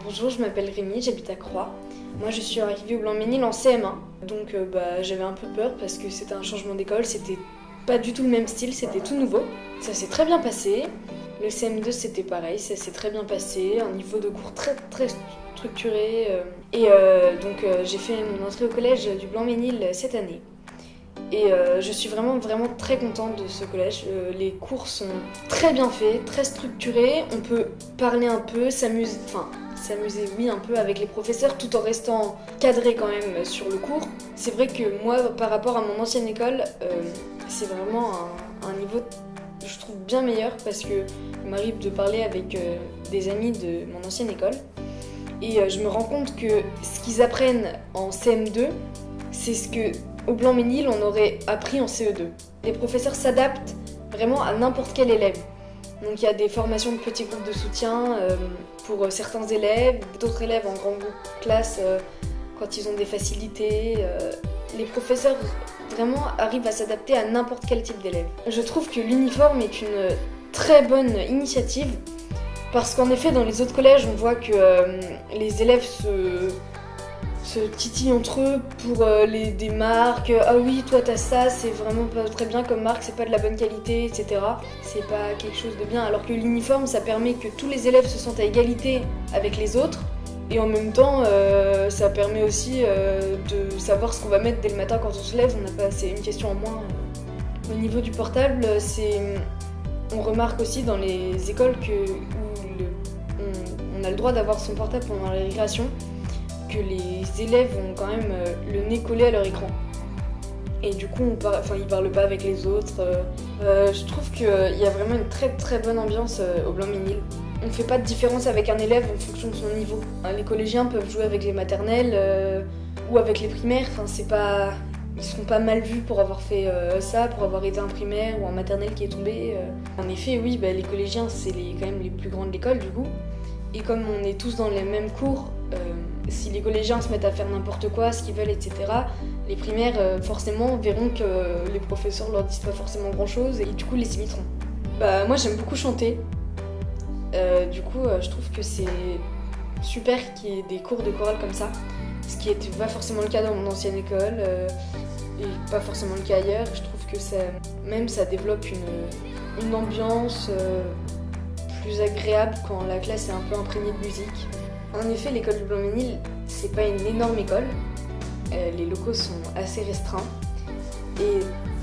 Bonjour, je m'appelle Rémi, j'habite à Croix. Moi je suis arrivée au Blanc-Mesnil en CM1, donc j'avais un peu peur parce que c'était un changement d'école, c'était pas du tout le même style, c'était tout nouveau. Ça s'est très bien passé, le CM2 c'était pareil, ça s'est très bien passé, un niveau de cours très structuré. Donc j'ai fait mon entrée au collège du Blanc-Mesnil cette année. Et je suis vraiment très contente de ce collège. Les cours sont très bien faits, très structurés. On peut parler un peu, s'amuser oui un peu avec les professeurs tout en restant cadré quand même sur le cours. C'est vrai que moi par rapport à mon ancienne école, c'est vraiment un niveau je trouve bien meilleur parce que il m'arrive de parler avec des amis de mon ancienne école. Et je me rends compte que ce qu'ils apprennent en CM2, c'est ce que au Blanc-Mesnil on aurait appris en CE2. Les professeurs s'adaptent vraiment à n'importe quel élève. Donc il y a des formations de petits groupes de soutien pour certains élèves, d'autres élèves en grand groupe classe quand ils ont des facilités. Les professeurs vraiment arrivent à s'adapter à n'importe quel type d'élève. Je trouve que l'uniforme est une très bonne initiative parce qu'en effet dans les autres collèges on voit que les élèves se titillent entre eux pour des marques. Ah oui, toi t'as ça, c'est vraiment pas très bien comme marque, c'est pas de la bonne qualité, etc. C'est pas quelque chose de bien. Alors que l'uniforme, ça permet que tous les élèves se sentent à égalité avec les autres. Et en même temps, ça permet aussi de savoir ce qu'on va mettre dès le matin quand on se lève. C'est une question en moins. Au niveau du portable, on remarque aussi dans les écoles où on a le droit d'avoir son portable pendant la récréation, que les élèves ont quand même le nez collé à leur écran. Et du coup, ils parlent pas avec les autres. Je trouve qu'il y a vraiment une très bonne ambiance au Blanc-Mesnil. On fait pas de différence avec un élève en fonction de son niveau. Les collégiens peuvent jouer avec les maternelles ou avec les primaires. Ils seront pas mal vus pour avoir fait ça, pour avoir été un primaire ou un maternelle qui est tombé. En effet, oui, les collégiens, c'est quand même les plus grands de l'école du coup. Et comme on est tous dans les mêmes cours, si les collégiens se mettent à faire n'importe quoi, ce qu'ils veulent, etc., les primaires, forcément, verront que les professeurs leur disent pas forcément grand-chose et du coup, les imiteront. Moi, j'aime beaucoup chanter. Du coup, je trouve que c'est super qu'il y ait des cours de chorale comme ça, ce qui n'était pas forcément le cas dans mon ancienne école et pas forcément le cas ailleurs. Je trouve que ça développe une ambiance plus agréable quand la classe est un peu imprégnée de musique. En effet, l'école du Blanc-Mesnil, c'est pas une énorme école. Les locaux sont assez restreints. Et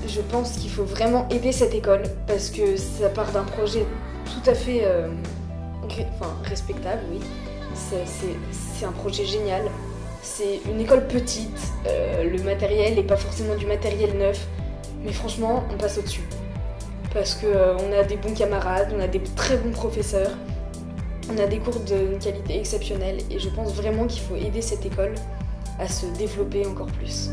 je pense qu'il faut vraiment aider cette école parce que ça part d'un projet tout à fait respectable, oui. C'est un projet génial. C'est une école petite, le matériel n'est pas forcément du matériel neuf, mais franchement, on passe au-dessus. Parce qu'on a des bons camarades, on a des très bons professeurs, on a des cours d'une qualité exceptionnelle et je pense vraiment qu'il faut aider cette école à se développer encore plus.